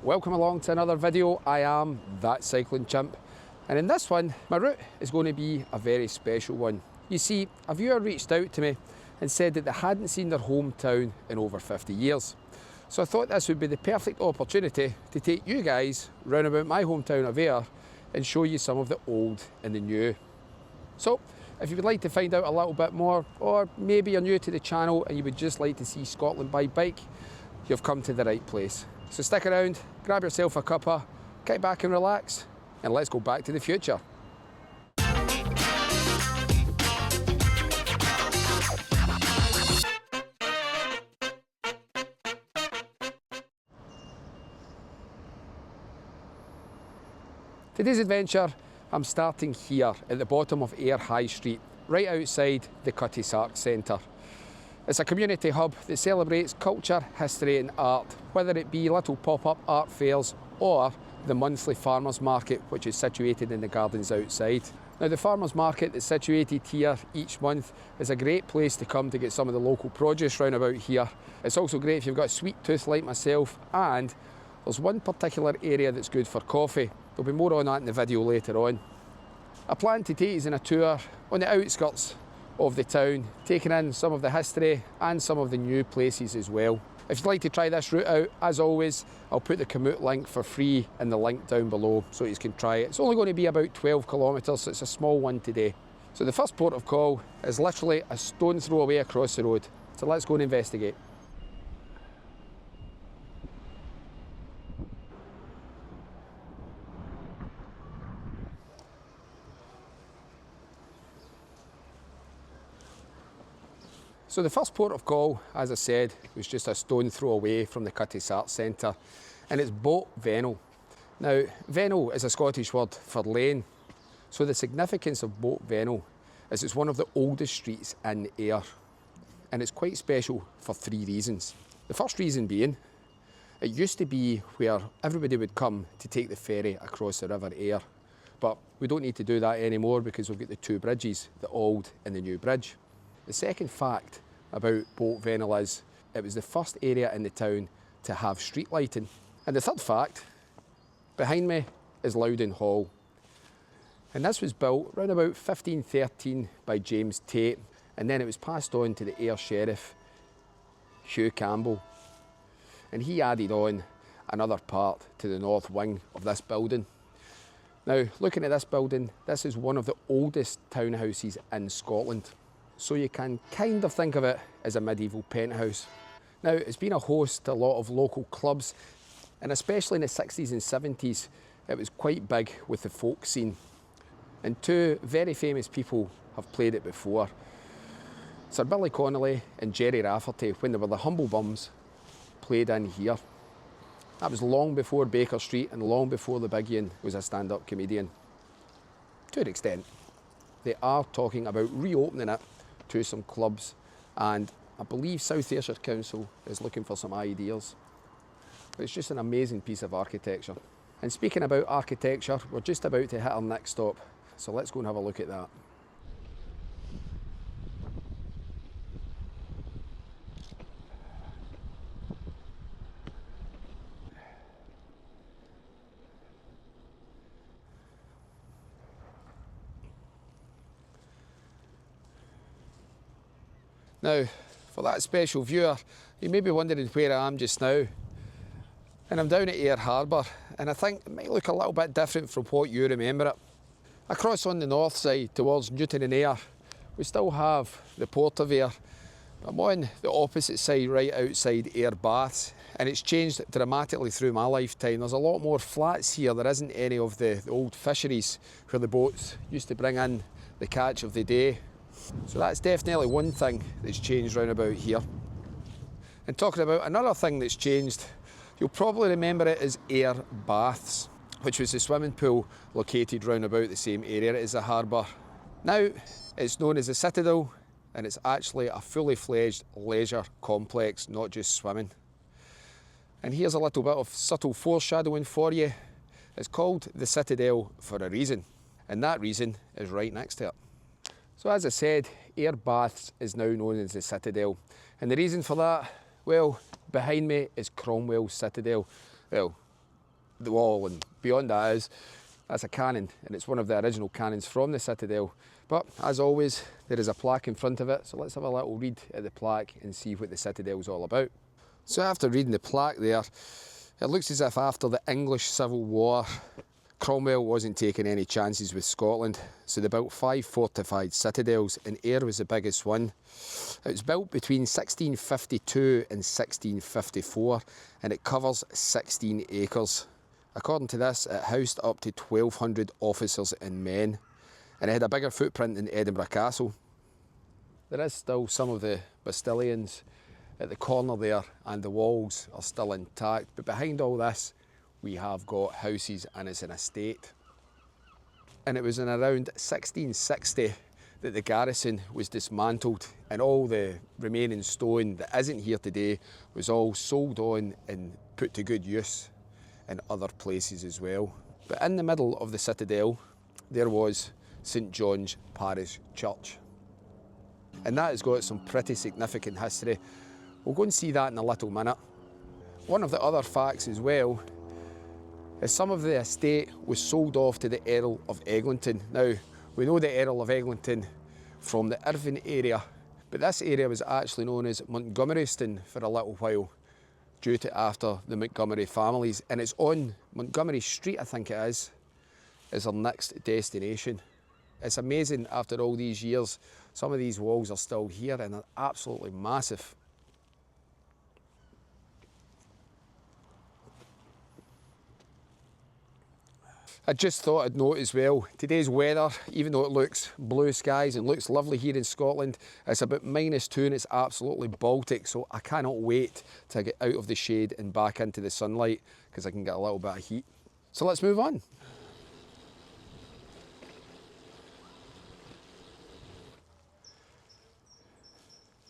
welcome along to another video. I am That Cycling Chimp, and in this one my route is going to be a very special one. You see, a viewer reached out to me and said that they hadn't seen their hometown in over 50 years. So I thought this would be the perfect opportunity to take you guys round about my hometown of Ayr and show you some of the old and the new. So if you would like to find out a little bit more, or maybe you're new to the channel and you would just like to see Scotland by bike, you've come to the right place. So stick around, grab yourself a cuppa, kick back and relax, and let's go back to the future. Today's adventure, I'm starting here at the bottom of Ayr High Street, right outside the Cutty Sark Centre. It's a community hub that celebrates culture, history and art, whether it be little pop-up art fairs or the monthly farmers market, which is situated in the gardens outside. Now, the farmers market that's situated here each month is a great place to come to get some of the local produce round about here. It's also great if you've got a sweet tooth like myself, and there's one particular area that's good for coffee. There'll be more on that in the video later on. I plan to take you on a tour on the outskirts of the town, taking in some of the history and some of the new places as well. If you'd like to try this route out, as always, I'll put the commute link for free in the link down below so you can try it. It's only going to be about 12 kilometres, so it's a small one today. So the first port of call is literally a stone's throw away across the road. So let's go and investigate. So the first port of call, as I said, was just a stone throw away from the Cutty Sark Centre, and it's Boat Vennal. Now, Vennel is a Scottish word for lane, so the significance of Boat Vennal is it's one of the oldest streets in Ayr, and it's quite special for three reasons. The first reason being, it used to be where everybody would come to take the ferry across the River Ayr, but we don't need to do that anymore because we've got the two bridges, the old and the new bridge. The second fact about Boat Vennal is it was the first area in the town to have street lighting. And the third fact, behind me is Loudon Hall. And this was built around about 1513 by James Tate, and then it was passed on to the Ayr Sheriff, Hugh Campbell. And he added on another part to the north wing of this building. Now, looking at this building, this is one of the oldest townhouses in Scotland. So you can kind of think of it as a medieval penthouse. Now, it's been a host to a lot of local clubs, and especially in the 60s and 70s, it was quite big with the folk scene. And two very famous people have played it before. Sir Billy Connolly and Jerry Rafferty, when they were the Humble Bums, played in here. That was long before Baker Street and long before the Big Ian was a stand-up comedian. To an extent. They are talking about reopening it to some clubs, and I believe South Ayrshire Council is looking for some ideas. But it's just an amazing piece of architecture. And speaking about architecture, we're just about to hit our next stop, so let's go and have a look at that. Now, for that special viewer, you may be wondering where I am just now. And I'm down at Ayr Harbour, and I think it might look a little bit different from what you remember it. Across on the north side towards Newton and Ayr, we still have the Port of Ayr. I'm on the opposite side, right outside Ayr Baths, and it's changed dramatically through my lifetime. There's a lot more flats here. There isn't any of the old fisheries where the boats used to bring in the catch of the day. So that's definitely one thing that's changed round about here. And talking about another thing that's changed, you'll probably remember it as Ayr Baths, which was the swimming pool located round about the same area as the harbour. Now it's known as the Citadel, and it's actually a fully fledged leisure complex, not just swimming. And here's a little bit of subtle foreshadowing for you. It's called the Citadel for a reason, and that reason is right next to it. So as I said, Ayr Baths is now known as the Citadel, and the reason for that, well, behind me is Cromwell Citadel. Well, the wall, and beyond that's a cannon, and it's one of the original cannons from the Citadel. But as always, there is a plaque in front of it, so let's have a little read at the plaque and see what the Citadel's all about. So after reading the plaque there, it looks as if after the English Civil War, Cromwell wasn't taking any chances with Scotland, so they built 5 fortified citadels, and Ayr was the biggest one. It was built between 1652 and 1654, and it covers 16 acres. According to this, it housed up to 1,200 officers and men, and it had a bigger footprint than Edinburgh Castle. There is still some of the bastillions at the corner there, and the walls are still intact, but behind all this we have got houses, and it's an estate. And it was in around 1660 that the garrison was dismantled, and all the remaining stone that isn't here today was all sold on and put to good use in other places as well. But in the middle of the Citadel there was St John's Parish Church, and that has got some pretty significant history. We'll go and see that in a little minute. One of the other facts as well is some of the estate was sold off to the Earl of Eglinton. Now, we know the Earl of Eglinton from the Irvine area, but this area was actually known as Montgomeryston for a little while, due to after the Montgomery families, and it's on Montgomery Street, I think it is our next destination. It's amazing after all these years, some of these walls are still here and they're absolutely massive. I just thought I'd note as well, today's weather, even though it looks blue skies and looks lovely here in Scotland, it's about -2 and it's absolutely Baltic, so I cannot wait to get out of the shade and back into the sunlight, because I can get a little bit of heat. So let's move on.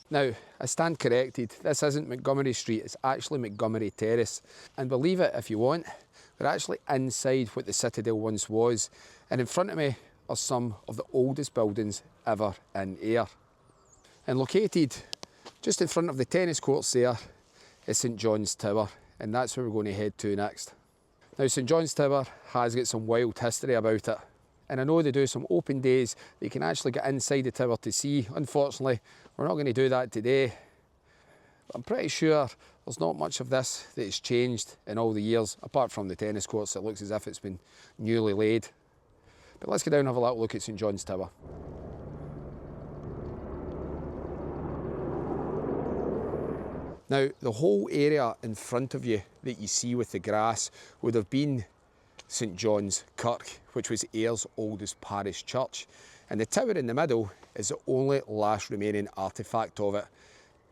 Now, I stand corrected, this isn't Montgomery Street, it's actually Montgomery Terrace. And believe it if you want, we're actually inside what the Citadel once was, and in front of me are some of the oldest buildings ever in Ayr. And located just in front of the tennis courts there is St John's Tower, and that's where we're going to head to next. Now, St John's Tower has got some wild history about it, and I know they do some open days that you can actually get inside the tower to see. Unfortunately, we're not going to do that today. But I'm pretty sure there's not much of this that has changed in all the years, apart from the tennis courts. It looks as if it's been newly laid. But let's go down and have a little look at St John's Tower. Now, the whole area in front of you that you see with the grass would have been St John's Kirk, which was Ayr's oldest parish church. And the tower in the middle is the only last remaining artefact of it.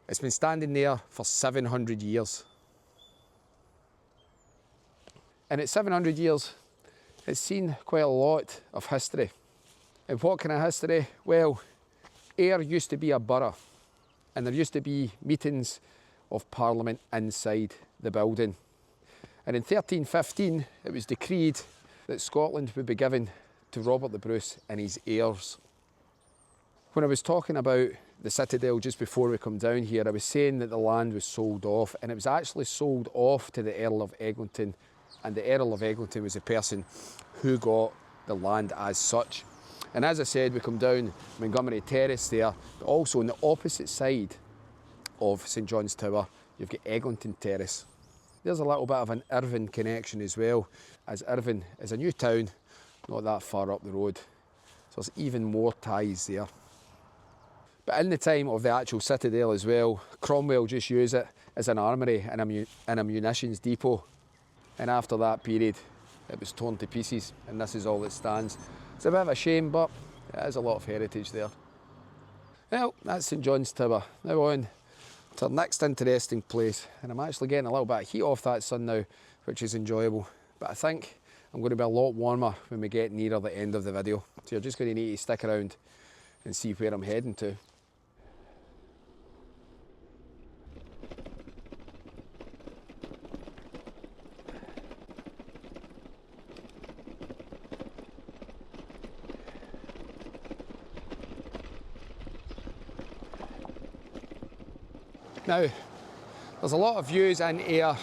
It's been standing there for 700 years. And at 700 years, it's seen quite a lot of history. And what kind of history? Well, Ayr used to be a borough, and there used to be meetings of Parliament inside the building. And in 1315, it was decreed that Scotland would be given to Robert the Bruce and his heirs. When I was talking about the Citadel just before we come down here, I was saying that the land was sold off, and it was actually sold off to the Earl of Eglinton, and the Earl of Eglinton was the person who got the land as such. And as I said, we come down Montgomery Terrace there, but also on the opposite side of St John's Tower, you've got Eglinton Terrace. There's a little bit of an Irvine connection as well, as Irvine is a new town not that far up the road, so there's even more ties there. But in the time of the actual Citadel as well, Cromwell just used it as an armoury and a munitions depot, and after that period it was torn to pieces, and this is all that stands. It's a bit of a shame, but there is a lot of heritage there. Well, that's St John's Tower. Now on to our next interesting place, and I'm actually getting a little bit of heat off that sun now, which is enjoyable, but I think I'm going to be a lot warmer when we get nearer the end of the video, so you're just going to need to stick around and see where I'm heading to. Now, there's a lot of views in Ayr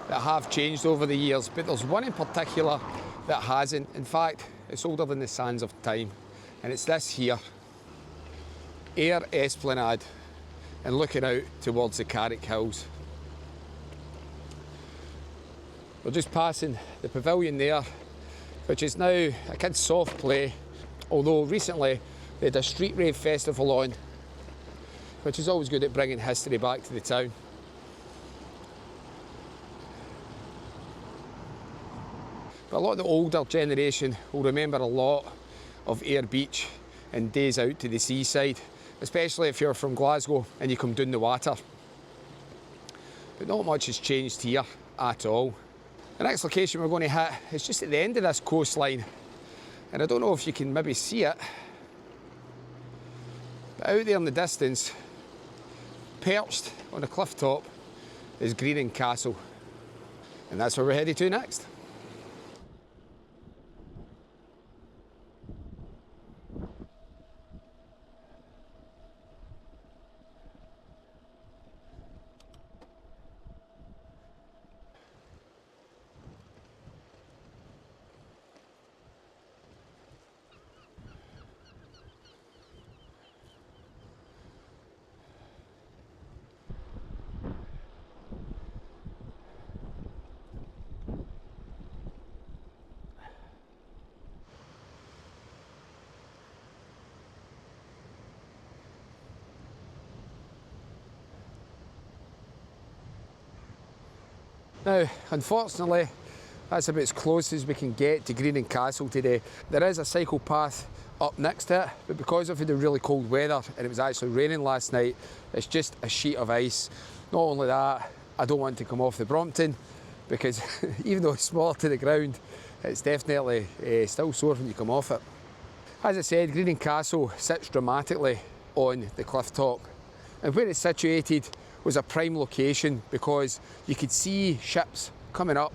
that have changed over the years, but there's one in particular that hasn't. In fact, it's older than the sands of time, and it's this here, Ayr Esplanade, and looking out towards the Carrick Hills. We're just passing the pavilion there, which is now a kid's soft play, although recently they had a street rave festival on, which is always good at bringing history back to the town. But a lot of the older generation will remember a lot of Ayr Beach and days out to the seaside, especially if you're from Glasgow and you come down the water. But not much has changed here at all. The next location we're going to hit is just at the end of this coastline, and I don't know if you can maybe see it, but out there in the distance, perched on a cliff top, is Greening Castle, and that's where we're headed to next. Now, unfortunately, that's about as close as we can get to Greening Castle today. There is a cycle path up next to it, but because of the really cold weather and it was actually raining last night, it's just a sheet of ice. Not only that, I don't want to come off the Brompton because even though it's smaller to the ground, it's definitely still sore when you come off it. As I said, Greening Castle sits dramatically on the cliff top, and where it's situated was a prime location because you could see ships coming up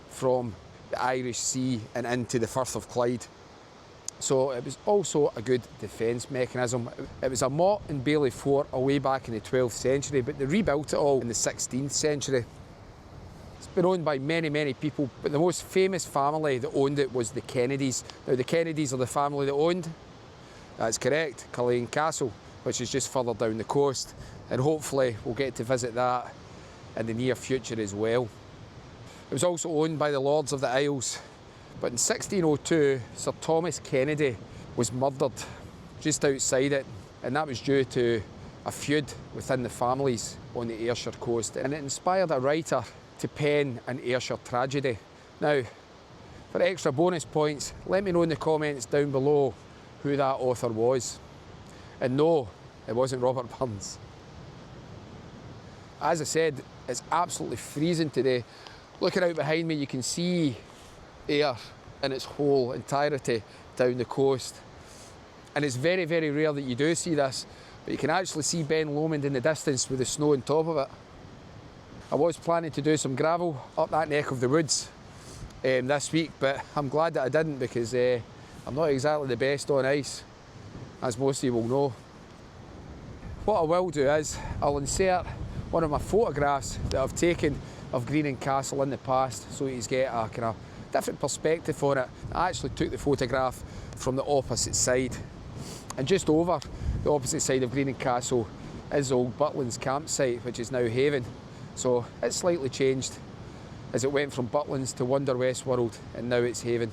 from the Irish Sea and into the Firth of Clyde. So it was also a good defence mechanism. It was a motte and bailey fort away back in the 12th century, but they rebuilt it all in the 16th century. It's been owned by many, many people, but the most famous family that owned it was the Kennedys. Now, the Kennedys are the family that owned, that's correct, Culzean Castle, which is just further down the coast, and hopefully we'll get to visit that in the near future as well. It was also owned by the Lords of the Isles, but in 1602 Sir Thomas Kennedy was murdered just outside it, and that was due to a feud within the families on the Ayrshire coast, and it inspired a writer to pen an Ayrshire tragedy. Now, for extra bonus points, let me know in the comments down below who that author was. And no, it wasn't Robert Burns. As I said, it's absolutely freezing today. Looking out behind me, you can see Ayr in its whole entirety down the coast. And it's very, very rare that you do see this, but you can actually see Ben Lomond in the distance with the snow on top of it. I was planning to do some gravel up that neck of the woods this week, but I'm glad that I didn't because I'm not exactly the best on ice, as most of you will know. What I will do is I'll insert one of my photographs that I've taken of Greening Castle in the past so you get a kind of different perspective on it. I actually took the photograph from the opposite side, and just over the opposite side of Greening Castle is old Butlins campsite, which is now Haven. So it's slightly changed as it went from Butlins to Wonder Westworld, and now it's Haven.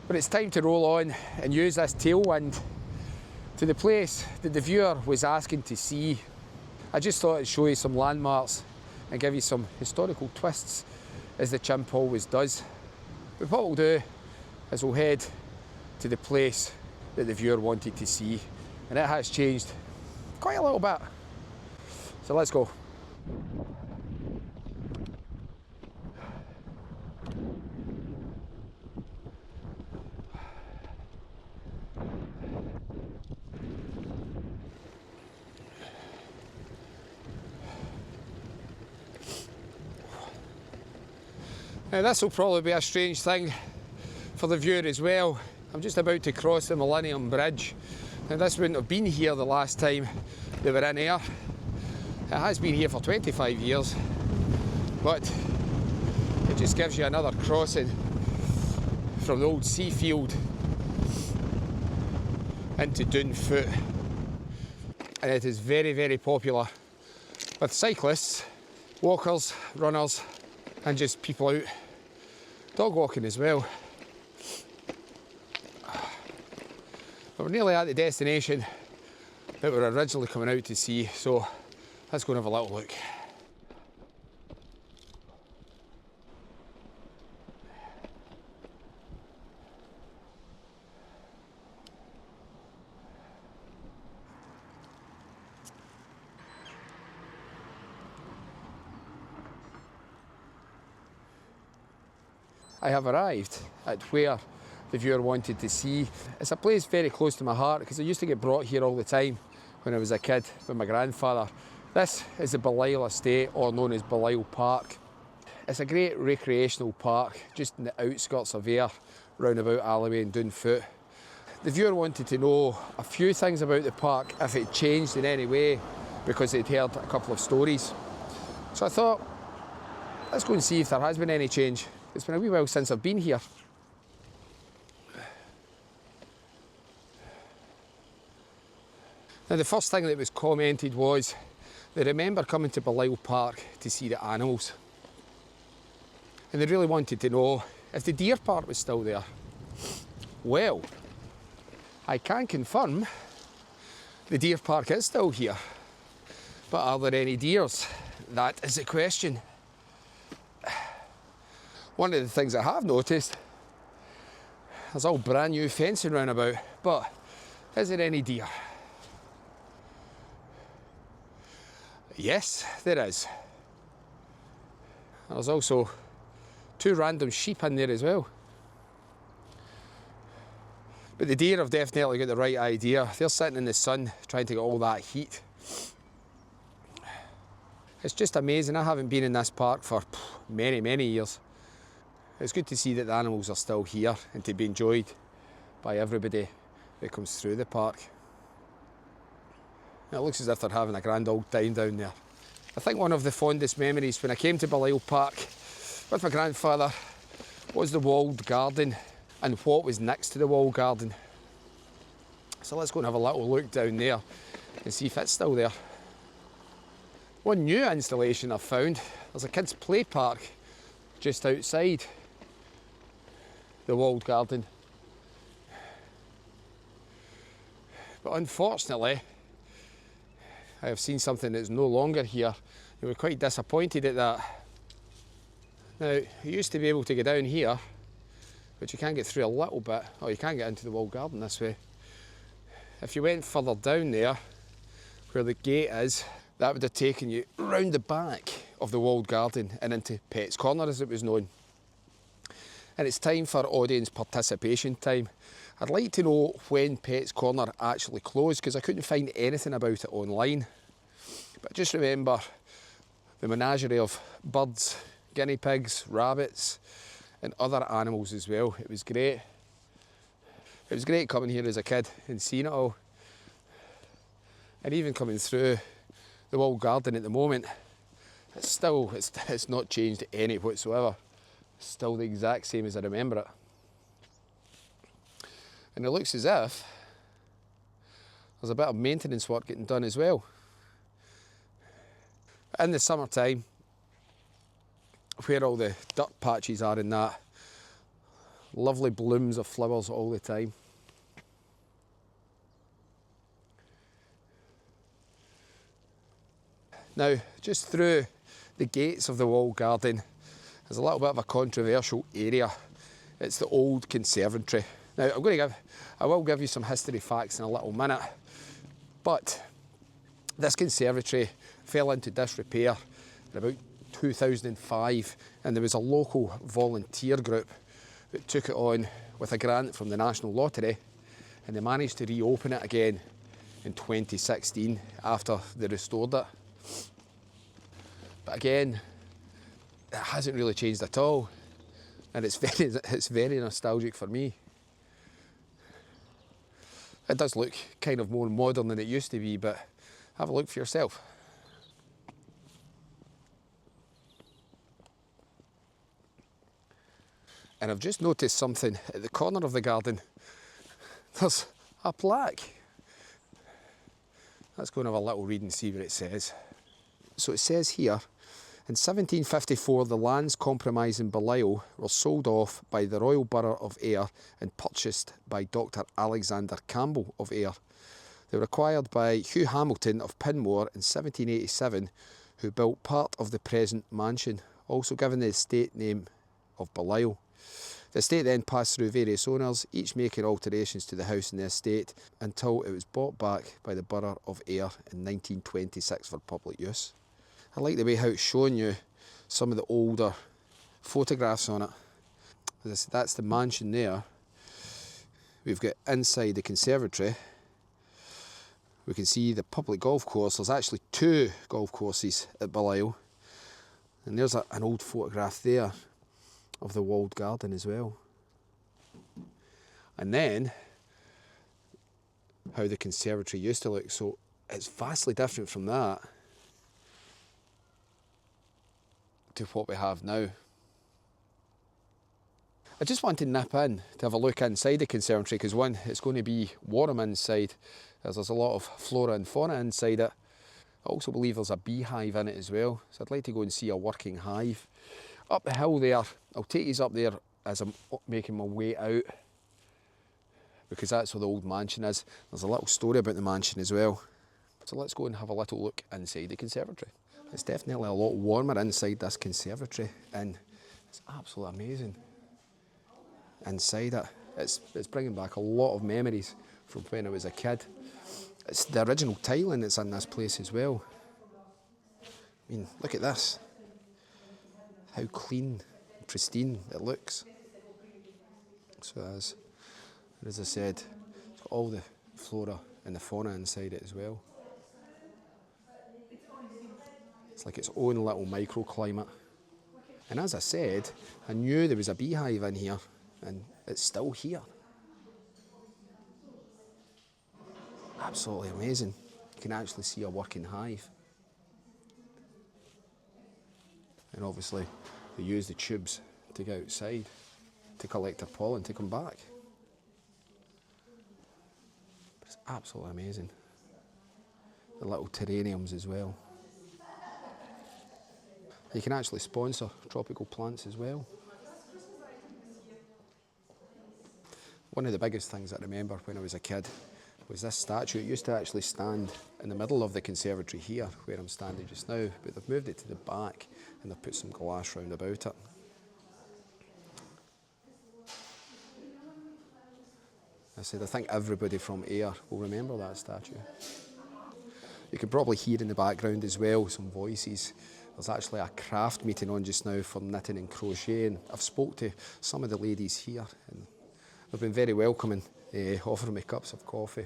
But it's time to roll on and use this tailwind to the place that the viewer was asking to see. I just thought I'd show you some landmarks and give you some historical twists, as the Chimp always does. But what we'll do is we'll head to the place that the viewer wanted to see, and it has changed quite a little bit. So let's go. Now this will probably be a strange thing for the viewer as well. I'm just about to cross the Millennium Bridge. Now this wouldn't have been here the last time they were in Ayr. It has been here for 25 years. but it just gives you another crossing from the old Seafield into Doon Foot, and it is very, very popular with cyclists, walkers, runners, and just people out dog walking as well. But we're nearly at the destination that we were originally coming out to see, so let's go and have a little look. I have arrived at where the viewer wanted to see. It's a place very close to my heart because I used to get brought here all the time when I was a kid with my grandfather. This is the Belleisle Estate, or known as Belleisle Park. It's a great recreational park just in the outskirts of Ayr, roundabout alleyway and Doon Foot. The viewer wanted to know a few things about the park, if it changed in any way, because they'd heard a couple of stories. So I thought, let's go and see if there has been any change. It's been a wee while since I've been here. Now, the first thing that was commented was they remember coming to Belleisle Park to see the animals. And they really wanted to know if the deer park was still there. Well, I can confirm the deer park is still here. But are there any deers? That is the question. One of the things I have noticed, there's all brand new fencing round about, but is there any deer? Yes, there is. There's also 2 random sheep in there as well. But the deer have definitely got the right idea. They're sitting in the sun trying to get all that heat. It's just amazing. I haven't been in this park for many, many years. It's good to see that the animals are still here and to be enjoyed by everybody that comes through the park. It looks as if they're having a grand old time down there. I think one of the fondest memories when I came to Belleisle Park with my grandfather was the walled garden and what was next to the walled garden. So let's go and have a little look down there and see if it's still there. One new installation I've found, there's a kids' play park just outside the walled garden. But unfortunately, I have seen something that's no longer here. We were quite disappointed at that. Now, you used to be able to get down here, but you can't get through a little bit. Oh, you can't get into the walled garden this way. If you went further down there, where the gate is, that would have taken you round the back of the walled garden and into Pet's Corner, as it was known. And it's time for audience participation time. I'd like to know when Pet's Corner actually closed, because I couldn't find anything about it online. But just remember the menagerie of birds, guinea pigs, rabbits, and other animals as well. It was great. It was great coming here as a kid and seeing it all. And even coming through the walled garden at the moment, it's not changed any whatsoever. It's still the exact same as I remember it. And it looks as if there's a bit of maintenance work getting done as well. In the summertime, where all the dirt patches are in that, lovely blooms of flowers all the time. Now, just through the gates of the walled garden, there's a little bit of a controversial area. It's the old conservatory. Now, I will give you some history facts in a little minute, but this conservatory fell into disrepair in about 2005, and there was a local volunteer group that took it on with a grant from the National Lottery, and they managed to reopen it again in 2016 after they restored it. But again, it hasn't really changed at all, and it's very nostalgic for me. It does look kind of more modern than it used to be, but have a look for yourself. And I've just noticed something at the corner of the garden. There's a plaque. Let's go and have a little read and see what it says. So it says here, in 1754 the lands comprising Belleisle were sold off by the Royal Borough of Ayr and purchased by Dr. Alexander Campbell of Ayr. They were acquired by Hugh Hamilton of Pinmore in 1787, who built part of the present mansion, also given the estate name of Belleisle. The estate then passed through various owners, each making alterations to the house and the estate, until it was bought back by the Borough of Ayr in 1926 for public use. I like the way how it's showing you some of the older photographs on it. That's the mansion there. We've got inside the conservatory. We can see the public golf course. There's actually 2 golf courses at Belleisle. And there's an old photograph there of the walled garden as well. And then how the conservatory used to look. So it's vastly different from that to what we have now. I just want to nip in to have a look inside the conservatory because one, it's going to be warm inside as there's a lot of flora and fauna inside it. I also believe there's a beehive in it as well, so I'd like to go and see a working hive. Up the hill there, I'll take you up there as I'm making my way out because that's where the old mansion is. There's a little story about the mansion as well. So let's go and have a little look inside the conservatory. It's definitely a lot warmer inside this conservatory and it's absolutely amazing. Inside it, it's bringing back a lot of memories from when I was a kid. It's the original tiling that's in this place as well. I mean, look at this. How clean, pristine it looks. So as I said, it's got all the flora and the fauna inside it as well. It's like its own little microclimate. And as I said, I knew there was a beehive in here, and it's still here. Absolutely amazing. You can actually see a working hive. And obviously, they use the tubes to go outside to collect their pollen to come back. But it's absolutely amazing. The little terrariums as well. You can actually sponsor tropical plants as well. One of the biggest things I remember when I was a kid was this statue. It used to actually stand in the middle of the conservatory here, where I'm standing just now, but they've moved it to the back and they've put some glass round about it. I said, I think everybody from Ayr will remember that statue. You can probably hear in the background as well some voices. There's actually a craft meeting on just now for knitting and crochet, and I've spoke to some of the ladies here and they've been very welcoming, offering me cups of coffee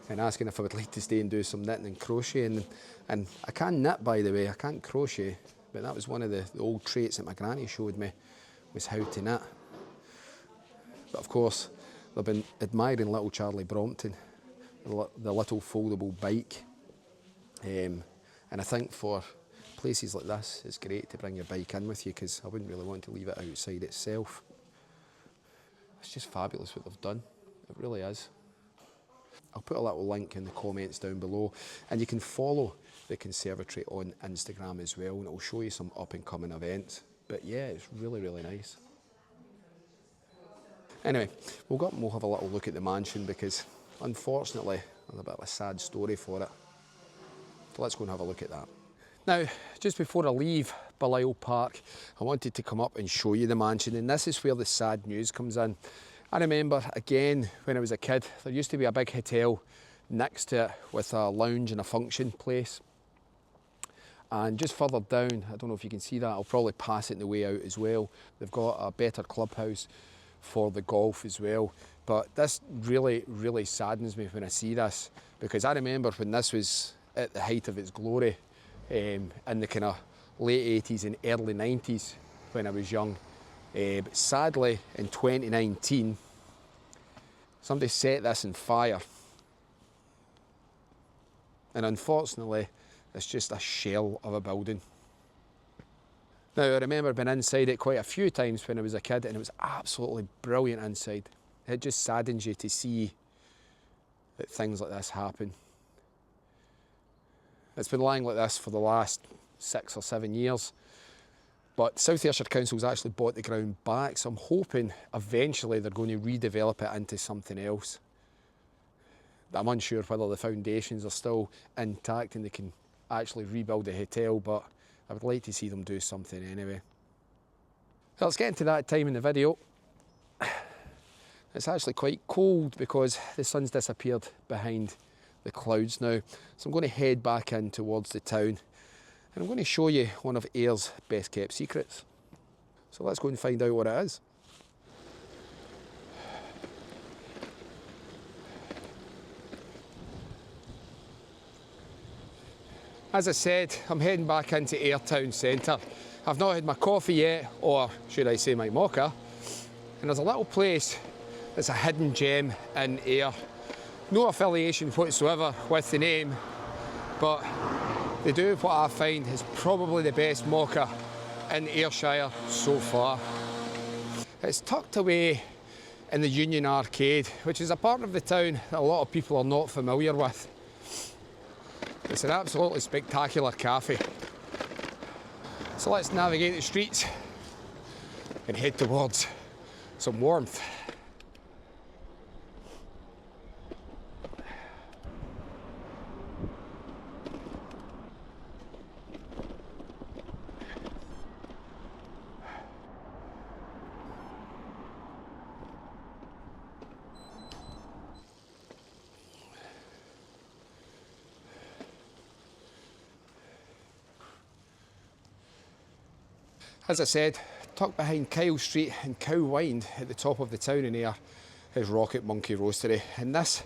and asking if I would like to stay and do some knitting and crocheting. And I can knit, by the way, I can't crochet, but that was one of the old traits that my granny showed me, was how to knit. But of course, they've been admiring little Charlie Brompton, the little foldable bike. And I think for places like this, it's great to bring your bike in with you because I wouldn't really want to leave it outside itself. It's just fabulous what they've done. It really is. I'll put a little link in the comments down below and you can follow the conservatory on Instagram as well and it'll show you some up and coming events. But yeah, it's really, really nice. Anyway, we'll go up and we'll have a little look at the mansion because unfortunately there's a bit of a sad story for it. So let's go and have a look at that. Now, just before I leave Belleisle Park, I wanted to come up and show you the mansion, and this is where the sad news comes in. I remember, again, when I was a kid, there used to be a big hotel next to it with a lounge and a function place. And just further down, I don't know if you can see that, I'll probably pass it on the way out as well. They've got a better clubhouse for the golf as well. But this really, really saddens me when I see this, because I remember when this was at the height of its glory, in the kind of late 80s and early 90s when I was young. But sadly, in 2019, somebody set this on fire. And unfortunately, it's just a shell of a building. Now, I remember being inside it quite a few times when I was a kid, and it was absolutely brilliant inside. It just saddens you to see that things like this happen. It's been lying like this for the last 6 or 7 years, but South Ayrshire Council's actually bought the ground back, so I'm hoping eventually they're going to redevelop it into something else. I'm unsure whether the foundations are still intact and they can actually rebuild the hotel, but I would like to see them do something anyway. Well, it's getting to that time in the video. It's actually quite cold because the sun's disappeared behind the clouds now. So I'm going to head back in towards the town, and I'm going to show you one of Ayr's best kept secrets. So let's go and find out what it is. As I said, I'm heading back into Ayr town centre. I've not had my coffee yet, or should I say my mocha, and there's a little place that's a hidden gem in Ayr. No affiliation whatsoever with the name, but they do what I find is probably the best mocha in Ayrshire so far. It's tucked away in the Union Arcade, which is a part of the town that a lot of people are not familiar with. It's an absolutely spectacular cafe. So let's navigate the streets and head towards some warmth. As I said, tucked behind Kyle Street and Cow Wynd at the top of the town in Ayr is Rocket Monkey Roastery, and this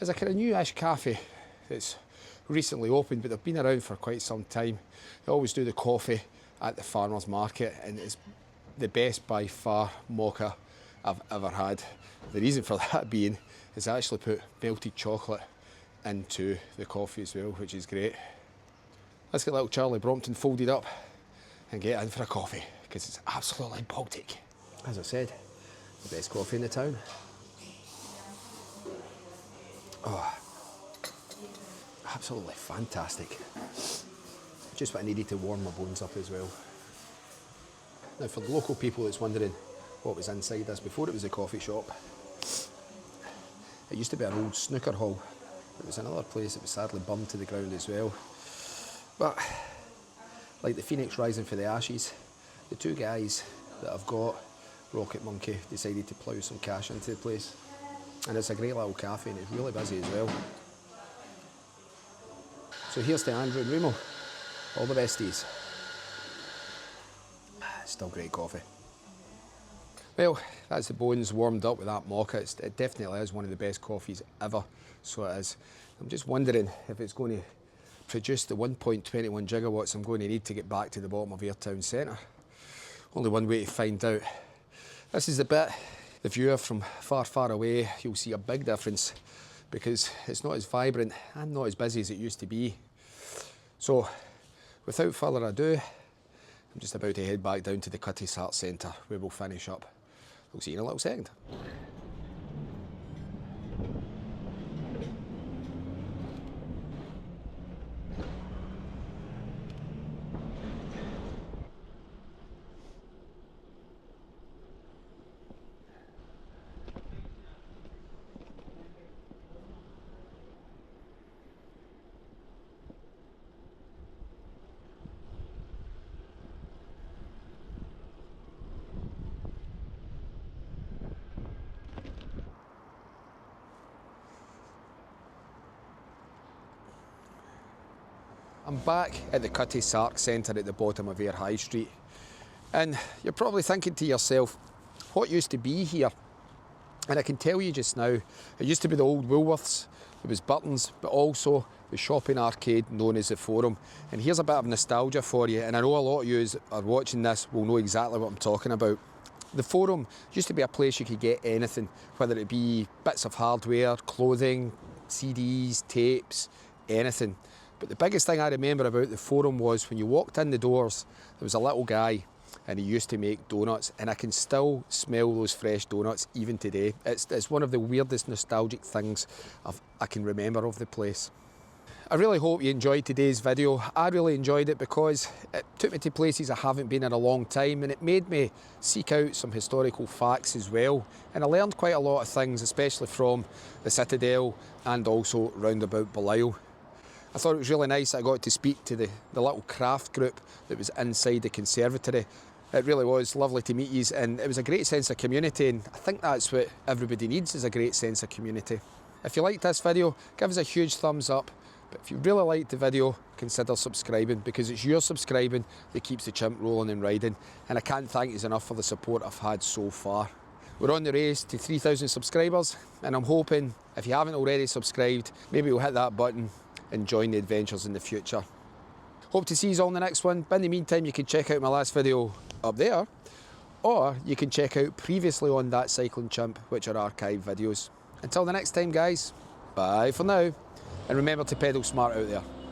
is a kind of newish cafe that's recently opened, but they've been around for quite some time. They always do the coffee at the farmers market, and it's the best by far mocha I've ever had. The reason for that being is I actually put melted chocolate into the coffee as well, which is great. Let's get little Charlie Brompton folded up and get in for a coffee, because it's absolutely Baltic. As I said, the best coffee in the town. Oh, absolutely fantastic. Just what I needed to warm my bones up as well. Now, for the local people that's wondering what was inside this, before it was a coffee shop, it used to be an old snooker hall. It was another place that was sadly burned to the ground as well. But like the phoenix rising for the ashes, the two guys that I've got, Rocket Monkey, decided to plough some cash into the place. And it's a great little cafe, and it's really busy as well. So here's to Andrew and Remo. All the besties. Still great coffee. Well, that's the bones warmed up with that mocha. It definitely is one of the best coffees ever, so it is. I'm just wondering if it's going to produce the 1.21 gigawatts I'm going to need to get back to the bottom of Ayr town centre. Only one way to find out. This is the bit, the viewer from far, far away, you'll see a big difference because it's not as vibrant and not as busy as it used to be. So, without further ado, I'm just about to head back down to the Cutty Sark Centre where we'll finish up. We'll see you in a little second. I'm back at the Cutty Sark Centre at the bottom of Ayr High Street, and you're probably thinking to yourself, what used to be here? And I can tell you just now, it used to be the old Woolworths, it was Burton's, but also the shopping arcade known as the Forum. And here's a bit of nostalgia for you, and I know a lot of you are watching this will know exactly what I'm talking about. The Forum used to be a place you could get anything, whether it be bits of hardware, clothing, CDs, tapes, anything. But the biggest thing I remember about the forum was when you walked in the doors, there was a little guy and he used to make donuts, and I can still smell those fresh donuts even today. It's one of the weirdest nostalgic things I can remember of the place. I really hope you enjoyed today's video. I really enjoyed it because it took me to places I haven't been in a long time, and it made me seek out some historical facts as well. And I learned quite a lot of things, especially from the Citadel and also round about Belleisle. I thought it was really nice that I got to speak to the little craft group that was inside the Conservatory. It really was lovely to meet you, and it was a great sense of community, and I think that's what everybody needs, is a great sense of community. If you liked this video, give us a huge thumbs up. But if you really liked the video, consider subscribing, because it's your subscribing that keeps the chimp rolling and riding, and I can't thank you enough for the support I've had so far. We're on the race to 3,000 subscribers, and I'm hoping, if you haven't already subscribed, maybe you'll hit that button and join the adventures in the future. Hope to see you all in the next one, but in the meantime you can check out my last video up there, or you can check out previously on That Cycling Chimp, which are archived videos. Until the next time guys, bye for now. And remember to pedal smart out there.